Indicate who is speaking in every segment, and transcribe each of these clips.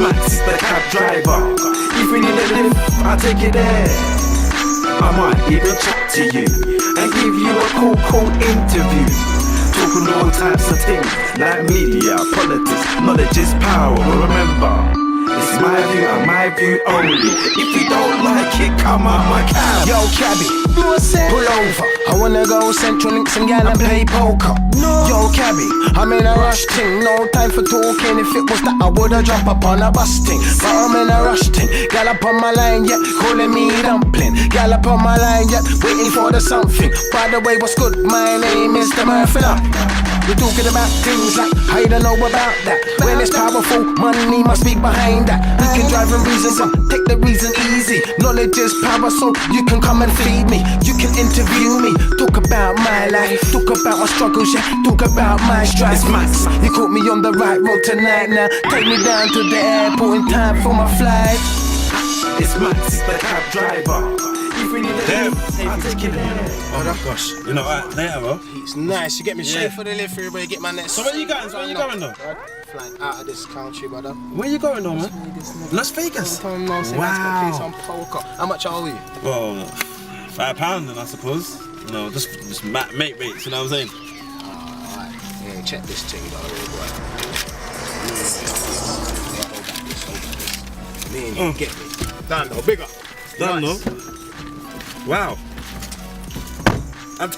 Speaker 1: Max, the cab driver. If we need a lift, I'll take you there. I might even chat to you and give you a cool interview. Talking all types of things like media, politics, knowledge is power. Remember, it's my view and my view only. If you don't like it, come on my cab.
Speaker 2: Yo, cabbie, pull over. I wanna go Central Links and gal and play poker. Yo, cabbie, I'm in a rush ting. No time for talking. If it was that, I woulda jump up on a bus ting. But I'm in a rush ting. Gal up on my line, yeah, calling me dumpling. Gal up on my line, yeah, waiting for the something. By the way, what's good? My name is the Merthy. We're talking about things like how you don't know about that. When it's powerful, money must be behind that. We can drive in reason, but take the reason easy. Knowledge is power, so you can come and feed me. You can interview me, talk about my life, talk about my struggles, yeah, talk about my strife. Max, you caught me on the right road tonight now. Take me down to the airport in time for my flight.
Speaker 1: It's Max, the cab driver. If we need a lift, I'll take you there.
Speaker 3: Oh my gosh, you know what? Later, bro.
Speaker 2: It's nice, you get me straight for the lift for everybody, get my next.
Speaker 3: So where you going? Where you going though?
Speaker 2: Flying out of this country, brother.
Speaker 3: Where you going though, man? Las Vegas.
Speaker 2: Wow. How much I owe you?
Speaker 3: Well, £5 then I suppose. You know, just mate rates, you know what I'm saying?
Speaker 2: Alright, yeah, check this thing though, boy. Me and you, get me. Done though, big up.
Speaker 3: Done though. Wow. I'm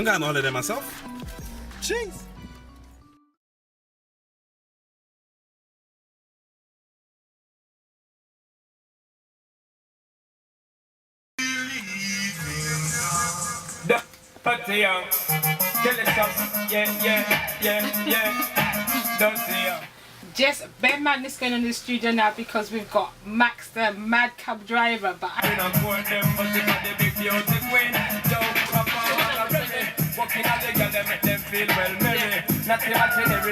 Speaker 3: going on holiday myself. Jeez.
Speaker 4: Party on, kill it up, yeah. Don't see ya.
Speaker 5: Just bare madness going on in the studio now because we've got Max the mad cab driver, but I don't know.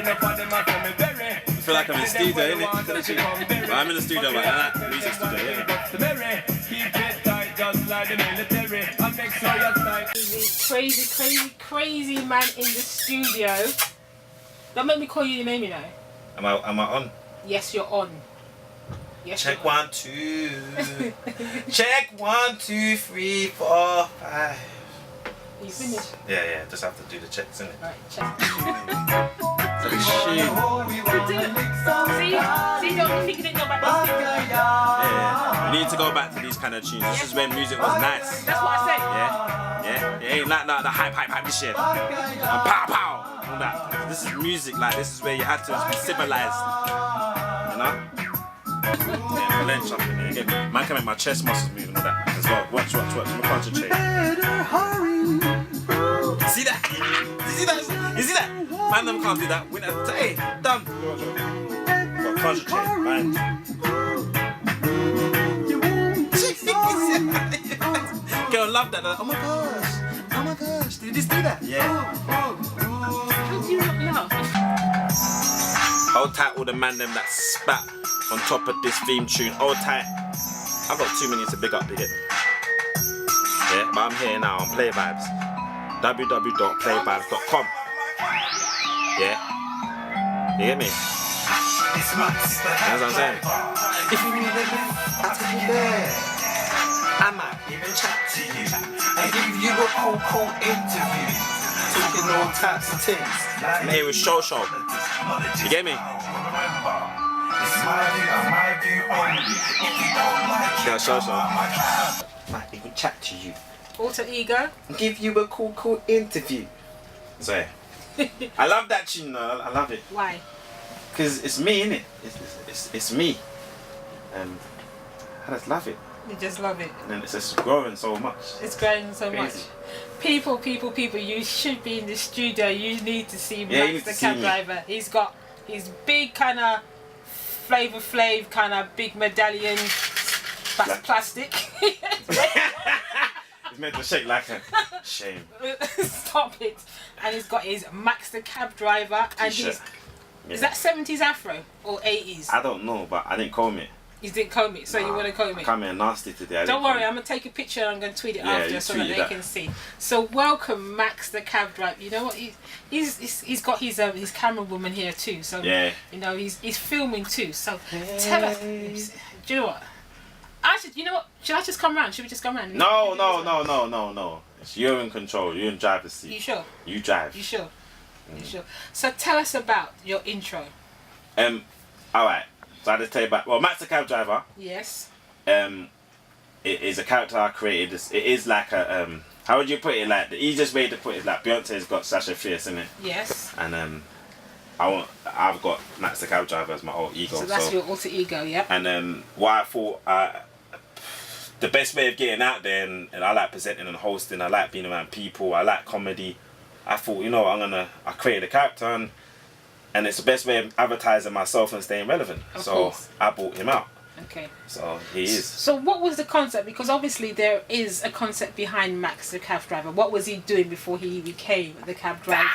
Speaker 3: I feel like I'm in the studio, innit? Well, I'm in the studio, but I like the music studio, yeah.
Speaker 4: Keep it tight, just like the military. And make sure you're tight.
Speaker 5: Crazy man in the studio. Don't make me call you your name, you know.
Speaker 3: Am I on?
Speaker 5: Yes, you're on. Yes,
Speaker 3: Check
Speaker 5: you're on.
Speaker 3: 1, 2. Check 1, 2, 3, 4, 5.
Speaker 5: You finished?
Speaker 3: Yeah. Just have to do the checks, innit?
Speaker 5: Alright, check.
Speaker 3: See,
Speaker 5: don't think you didn't go back to the studio.
Speaker 3: yeah. We need to go back to these kind of tunes. This is when music was nice.
Speaker 5: That's what I said.
Speaker 3: Yeah. It ain't like the hype this shit. And pow. All that. This is music, like this is where you had to be civilized. You know? Yeah, blend something here. Again, man can make my chest muscles move and all that as well. Watch. I'm gonna concentrate. See that? You see that? Man, them can't do that. Win that. Hey, done. Well, concentrate, man. Girl, love that. Oh my gosh. Did you just do that? Yeah.
Speaker 5: How do you not laugh?
Speaker 3: Hold tight, all the man them that spat on top of this theme tune. Hold tight. I've got too many to big up, dig it. Yeah, but I'm here now on Play Vibes. www.playvibes.com. Yeah? You get me?
Speaker 1: It's Max, the
Speaker 3: That's what I'm saying.
Speaker 1: If you need a lift, I'll take you there. I might even chat to you and give you a cool interview. Talking all types of things.
Speaker 3: I'm here with Show. You get me?
Speaker 1: Remember, it's my view and my view only. If you don't like it,
Speaker 3: Yeah, Show.
Speaker 1: might even chat to you
Speaker 5: Alter ego.
Speaker 1: and give you a cool interview.
Speaker 3: So, I love that tune, I love it.
Speaker 5: Why?
Speaker 3: Because it's me, innit? It's me. And I just love it.
Speaker 5: You just love it.
Speaker 3: And it's just growing so much.
Speaker 5: It's growing so
Speaker 3: Crazy.
Speaker 5: much. People, you should be in the studio. You need to see
Speaker 3: Yeah, you
Speaker 5: Max
Speaker 3: need
Speaker 5: the
Speaker 3: to see
Speaker 5: cab
Speaker 3: me.
Speaker 5: driver. He's got his big kind of Flavor Flav kind of big medallion, but
Speaker 3: Like-
Speaker 5: plastic.
Speaker 3: It's meant to shake like a shame.
Speaker 5: Stop it. And he's got his Max the cab driver and
Speaker 3: T-shirt.
Speaker 5: he's
Speaker 3: Yeah.
Speaker 5: is that 70s afro or 80s?
Speaker 3: I don't know, but I didn't comb it.
Speaker 5: You didn't comb it, so you want to comb it?
Speaker 3: Come here nasty today.
Speaker 5: Don't worry, I'm gonna take a picture and I'm gonna tweet it after so that they can see. So welcome, Max the cab driver. You know what? He's got his camera woman here too. So you know he's filming too. So tell us. Do you know what? You know what? Should I just come round? Should we just come round?
Speaker 3: No. You're in control. You're in driver's seat.
Speaker 5: You sure?
Speaker 3: You drive.
Speaker 5: You sure? You sure? So tell us about your intro.
Speaker 3: Alright. So I just tell you about, well, Max the cab driver.
Speaker 5: Yes.
Speaker 3: It is a character I created. It is like a how would you put it? Like the easiest way to put it is like Beyonce's got Sasha Fierce in it.
Speaker 5: Yes.
Speaker 3: And I've got Max the cab driver as my alter ego.
Speaker 5: So that's your alter ego, yeah.
Speaker 3: And what I thought the best way of getting out there, and I like presenting and hosting. I like being around people. I like comedy. I thought, you know, I created a character and it's the best way of advertising myself and staying relevant.
Speaker 5: Of
Speaker 3: so
Speaker 5: course.
Speaker 3: I brought him out.
Speaker 5: Okay.
Speaker 3: So he is.
Speaker 5: So what was the concept? Because obviously there is a concept behind Max the cab driver. What was he doing before he became the cab driver?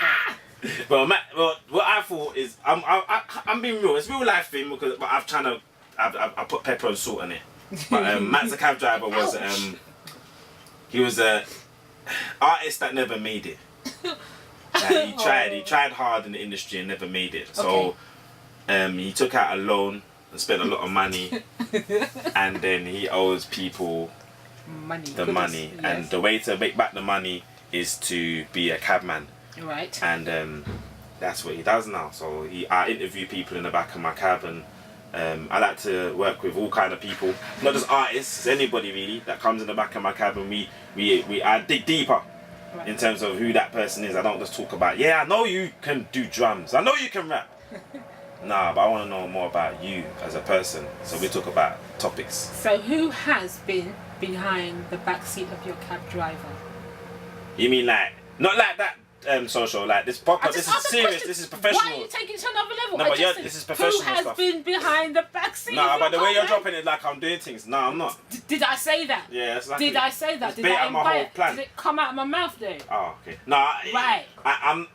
Speaker 3: Well, what I thought is I'm being real. It's a real life thing but I put pepper and salt in it. But Max the cab driver was he was a artist that never made it. Like he tried hard in the industry and never made it. So he took out a loan and spent a lot of money and then he owes people the money.
Speaker 5: Yes.
Speaker 3: And the way to make back the money is to be a cabman.
Speaker 5: Right.
Speaker 3: And that's what he does now. So I interview people in the back of my cab and I like to work with all kind of people, not just artists, anybody really that comes in the back of my cab, and I dig deeper in terms of who that person is. I don't just talk about, I know you can do drums, I know you can rap. Nah, but I want to know more about you as a person. So we talk about topics. So
Speaker 5: who has been behind the back seat of your cab driver?
Speaker 3: You mean like, not like that social, like this proper, this is serious, this is professional.
Speaker 5: Why are you taking it to another level?
Speaker 3: No, but this is professional
Speaker 5: stuff. Who has been behind the back seat?
Speaker 3: Nah, but the way you're dropping it like I'm doing things. No, I'm not.
Speaker 5: Did I say that?
Speaker 3: Yeah, exactly.
Speaker 5: Did I say that?
Speaker 3: Did I invite it?
Speaker 5: Did it come out of my mouth though?
Speaker 3: Oh, okay. No,
Speaker 5: right.
Speaker 3: I'm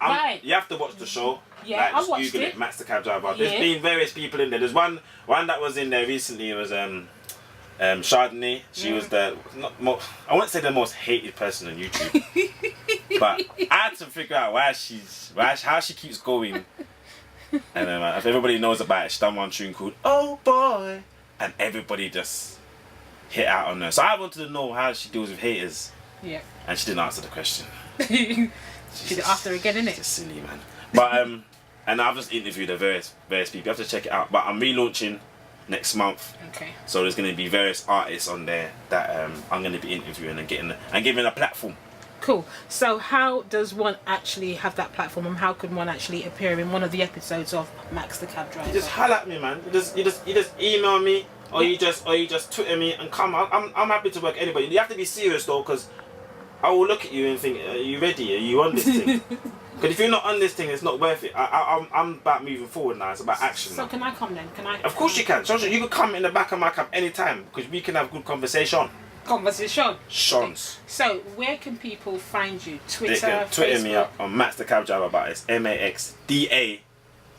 Speaker 3: you have to watch the show.
Speaker 5: Yeah,
Speaker 3: like,
Speaker 5: I watched
Speaker 3: Google
Speaker 5: it.
Speaker 3: Max the cab driver. There's been various people in there. There's one that was in there recently. It was Chardonnay. She was I wouldn't say the most hated person on YouTube, but I had to figure out how she keeps going. And if everybody knows about it, she done one tune called "Oh Boy," and everybody just hit out on her. So I wanted to know how she deals with haters.
Speaker 5: Yeah.
Speaker 3: And she didn't answer the question.
Speaker 5: She's after again, innit?
Speaker 3: Just silly, man. But and I've just interviewed the various people. You have to check it out. But I'm relaunching next month.
Speaker 5: Okay.
Speaker 3: So there's going to be various artists on there that I'm going to be interviewing and giving a platform. Cool.
Speaker 5: So how does one actually have that platform, and how could one actually appear in one of the episodes of Max the Cab Driver?
Speaker 3: You just holler at me, man. You just email me, or you just Twitter me and come. I'm happy to work anybody. You have to be serious though, because I will look at you and think, are you ready? Are you on this thing? Because if you're not on this thing, it's not worth it. I'm about moving forward now. It's about action.
Speaker 5: So can I come then? Can I?
Speaker 3: Of course you can. You can come in the back of my cab anytime, because we can have good conversation.
Speaker 5: Conversation.
Speaker 3: Shons.
Speaker 5: Okay. So where can people find you? Twitter,
Speaker 3: They can Twitter
Speaker 5: Facebook?
Speaker 3: me up on Max the Cab Driver, but it's MAXDA.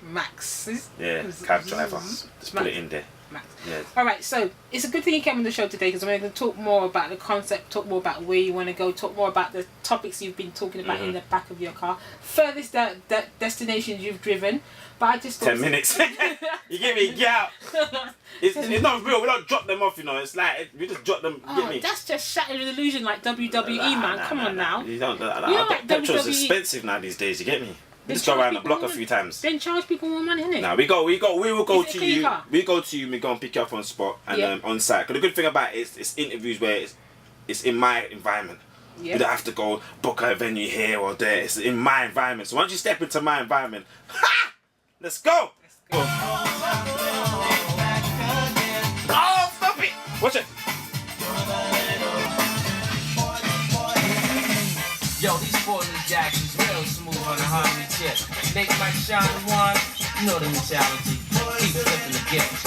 Speaker 5: Max.
Speaker 3: Yeah, cab driver. Just put it in there.
Speaker 5: Max.
Speaker 3: Yeah.
Speaker 5: Alright, so it's a good thing you came on the show today, because we're going to talk more about the concept, talk more about where you want to go, talk more about the topics you've been talking about in the back of your car, furthest destinations you've driven. But I just
Speaker 3: 10 minutes. You get me? Get out. It's not real. We don't drop them off, you know. It's like we just drop them. Get me?
Speaker 5: That's just shattering an illusion, like WWE, man. Come on now.
Speaker 3: You don't.
Speaker 5: Like
Speaker 3: Petrol's
Speaker 5: WWE.
Speaker 3: expensive now these days. You get me? We just go around the block a few times.
Speaker 5: Then charge people more money, innit?
Speaker 3: Now we will go to you.
Speaker 5: Car?
Speaker 3: We go to you. We go and pick you up on spot and on site. Because the good thing about it is it's interviews where it's in my environment. You don't have to go book a venue here or there. It's in my environment. So once you step into my environment, let's go. Oh, stop it! Watch it.
Speaker 6: Yo, these Portland Jacksons real smooth on the harmony tip. Make my shine one, you know the mentality. Keep flipping the gift.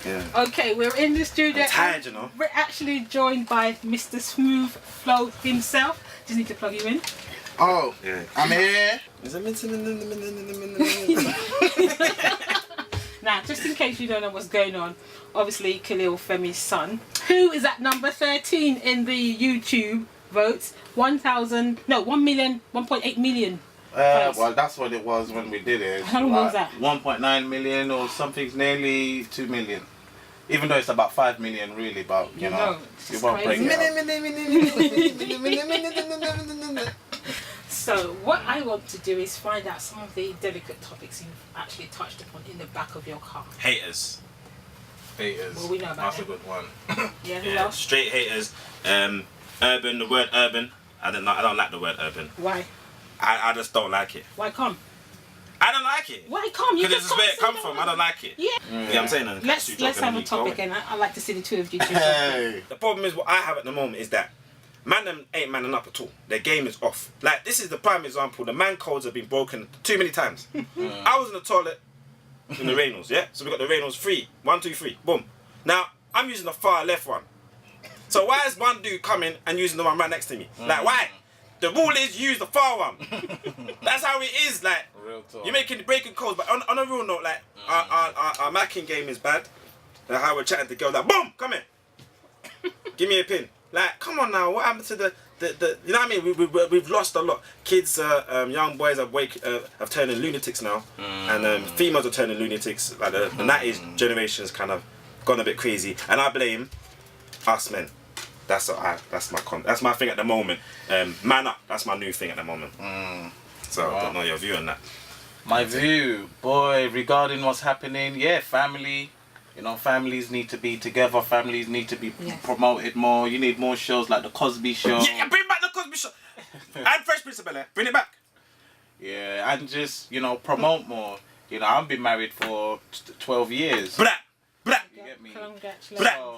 Speaker 3: Yeah.
Speaker 5: Okay, we're in the studio.
Speaker 3: I'm tired, you know.
Speaker 5: We're actually joined by Mr. Smooth Flow himself. Just need to plug you in.
Speaker 7: Oh,
Speaker 3: Yeah.
Speaker 7: I'm here.
Speaker 5: Now, just in case you don't know what's going on, obviously Khalil Femi's son, who is at number 13 in the YouTube votes, 1.8 million.
Speaker 7: Well, that's what it was when we did it.
Speaker 5: How long was that?
Speaker 7: 1.9 million or something, nearly 2 million. Even though it's about 5 million, really, but you know, you won't break it up.
Speaker 5: So what I want to do is find out some of the delicate topics you've actually touched upon in the back of your car.
Speaker 3: Haters.
Speaker 5: Well, we know about
Speaker 7: That's
Speaker 5: them.
Speaker 7: a good one.
Speaker 5: Yeah, who
Speaker 3: Yeah,
Speaker 5: else?
Speaker 3: straight haters. Urban, the word urban. I don't like the word urban.
Speaker 5: Why?
Speaker 3: I just don't like it.
Speaker 5: Why come?
Speaker 3: I don't like it.
Speaker 5: Why come? You
Speaker 3: Because
Speaker 5: just
Speaker 3: this is where it
Speaker 5: can't
Speaker 3: come
Speaker 5: say
Speaker 3: from.
Speaker 5: that.
Speaker 3: I don't like it.
Speaker 5: Yeah.
Speaker 3: You know what I'm saying?
Speaker 5: Let's have a topic, and I like to see the two of you.
Speaker 7: Hey.
Speaker 3: The problem is what I have at the moment is that man them ain't manning up at all. Their game is off. Like, this is the prime example. The man codes have been broken too many times. I was in the toilet in the Reynolds, yeah? So we got the Reynolds 3. 1, 2, 3. Boom. Now, I'm using the far left one. So why is one dude coming and using the one right next to me? Like, why? The rule is use the far one. That's how it is. Like,
Speaker 7: Real talk.
Speaker 3: you're making breaking codes. But on a real note, like, our macking game is bad. Like how we're chatting to girls, like, boom, come here. Give me a pin. Like, come on now, what happened to the you know what I mean? We've lost a lot. Kids, young boys have turned into lunatics now, and females are turning lunatics. Like the 90s generation's kind of gone a bit crazy, and I blame us men. That's my thing at the moment. Man up. That's my new thing at the moment. So I don't know your view on that.
Speaker 7: My view, boy, regarding what's happening, yeah, family. You know, families need to be together. Families need to be promoted more. You need more shows like the Cosby Show.
Speaker 3: Yeah, bring back the Cosby Show. And Fresh Prince of Bel-Air. Bring it back.
Speaker 7: Yeah, and just, you know, promote more. You know, I've been married for 12 years.
Speaker 3: Blah, blah.
Speaker 7: You get me?
Speaker 5: Congratulations.
Speaker 3: Blah.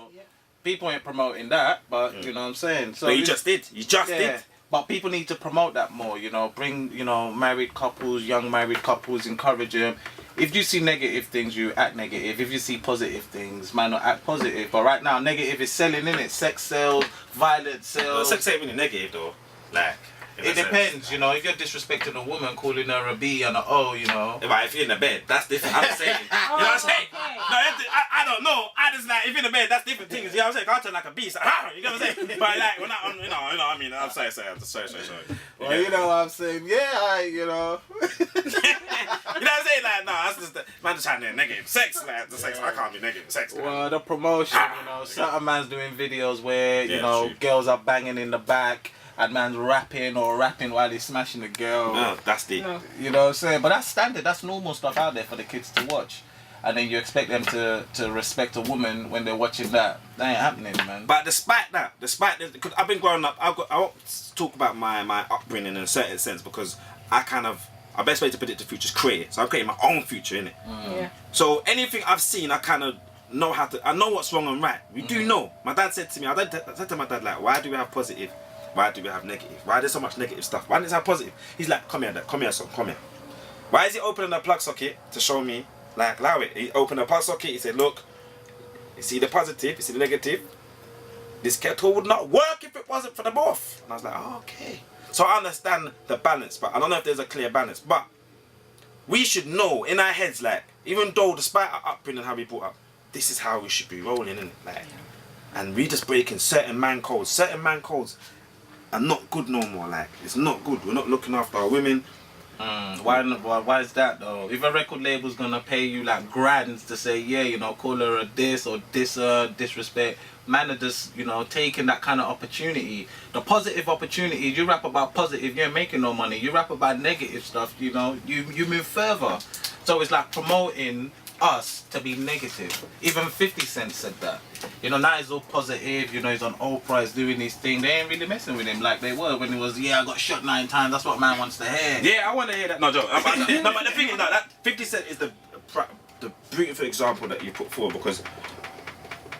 Speaker 7: People ain't promoting that, but you know what I'm saying? So
Speaker 3: But you just did. You just
Speaker 7: yeah,
Speaker 3: did.
Speaker 7: but people need to promote that more, you know, bring, you know, married couples, young married couples, encourage them. If you see negative things, you act negative. If you see positive things, might not act positive. But right now, negative is selling, innit? Sex sells, violence
Speaker 3: Well,
Speaker 7: sells.
Speaker 3: sex ain't really negative though. Like, in
Speaker 7: It
Speaker 3: a sense.
Speaker 7: depends, you know, if you're disrespecting a woman, calling her a B and a O, you know.
Speaker 3: But if you're in the bed, that's different. I'm saying. You know what I'm saying?
Speaker 5: Okay.
Speaker 3: No, I don't know. I just like, if you're in the bed, that's different things. You know what I'm saying? I'll turn like a beast. You know what I'm saying? But like, when you know what I mean? I'm sorry.
Speaker 7: Well, you know what I'm saying? Yeah, you know.
Speaker 3: You know what I'm saying? Like, no, that's just, man just trying to negative. Sex, like, the sex, I can't be negative. Sex, man.
Speaker 7: Well, the promotion, you know, certain man's doing videos where, you
Speaker 3: Yeah,
Speaker 7: know,
Speaker 3: true.
Speaker 7: girls are banging in the back and man's rapping while he's smashing the girl.
Speaker 3: No, that's the.
Speaker 5: No.
Speaker 7: You know what I'm saying? But that's standard, that's normal stuff out there for the kids to watch. And then you expect them to respect a woman when they're watching that. That ain't happening, man.
Speaker 3: But despite that, because I've been growing up, I won't talk about my upbringing in a certain sense because our best way to predict the future is create it. So I'm creating my own future, innit?
Speaker 5: Yeah.
Speaker 3: So anything I've seen, I kind of know I know what's wrong and right. We do know. My dad said to me, I said to my dad, like, why do we have positive? Why do we have negative? Why there's so much negative stuff? Why does it have positive? He's like, come here, dad. Come here, son. Come here. Why is he opening the plug socket to show me, like, allow it? He opened the plug socket. He said, look, you see the positive, you see the negative. This kettle would not work if it wasn't for the both. And I was like, oh, okay. So I understand the balance, but I don't know if there's a clear balance. But we should know in our heads, like, even though despite our upbringing and how we brought up, this is how we should be rolling, innit? Like, and we just breaking certain man codes. Certain man codes are not good no more. Like, it's not good. We're not looking after our women.
Speaker 7: Why is that though? If a record label's gonna pay you like grands to say, yeah, you know, call her a this or disrespect, man are just, you know, taking that kind of opportunity. The positive opportunities, you rap about positive, you ain't making no money. You rap about negative stuff, you know, you move further. So it's like promoting us to be negative. Even 50 Cent said that. You know, now he's all positive, you know, he's on Oprah, he's doing his thing. They ain't really messing with him like they were when he was, yeah, I got shot 9 times, that's what man wants to hear.
Speaker 3: Yeah, I want to hear that. No, Joe. No, but the thing is, no, that 50 Cent is the beautiful example that you put forward because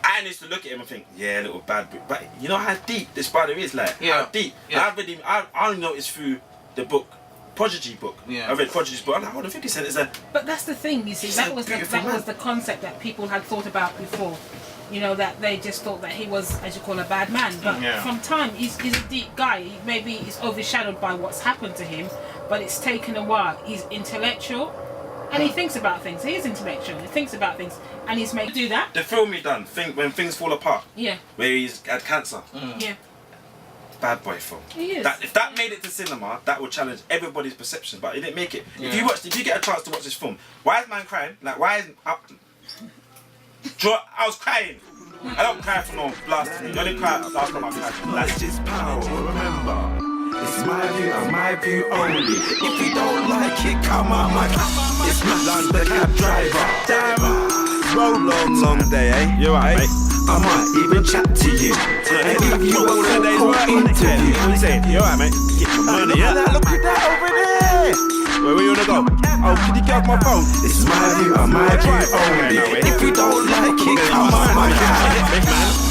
Speaker 3: I used to look at him and think, yeah, little bad boy. But you know how deep this brother is, like,
Speaker 7: Yeah.
Speaker 3: how deep.
Speaker 7: Yeah.
Speaker 3: I only noticed through the book Prodigy book.
Speaker 7: Yeah.
Speaker 3: I read Prodigy's book. I'm like, oh, the 50 Cent is a...
Speaker 5: But that's the thing, you see, that was the concept that people had thought about before. You know, that they just thought that he was, as you call, a bad man. But from time, he's a deep guy. Maybe he's overshadowed by what's happened to him, but it's taken a while. He's intellectual, and he thinks about things. He is intellectual. He thinks about things, and he's made do that.
Speaker 3: The film he done, When Things Fall Apart.
Speaker 5: Yeah.
Speaker 3: Where he's had cancer.
Speaker 5: Yeah.
Speaker 3: Bad boy film.
Speaker 5: He is.
Speaker 3: If that made it to cinema, that would challenge everybody's perception. But it didn't make it.
Speaker 7: Yeah.
Speaker 3: If you get a chance to watch this film, why is man crying? Like, why is I was crying. I don't cry for no blasting. You only cry last time I cried.
Speaker 1: That's just power, remember. It's my view and my view only. If you don't like it, come on, my it's Max the cab driver. Damn, roll long day, eh?
Speaker 8: You alright, mate?
Speaker 1: I might even chat to you and give you a cool interview.
Speaker 8: What are you saying? You alright, mate? Get some money, yeah?
Speaker 1: Look at that over there.
Speaker 8: Where you wanna go? Oh, can you get off my phone?
Speaker 1: It's my view and my view only. If you don't like it, come on, my guy.
Speaker 8: Big man.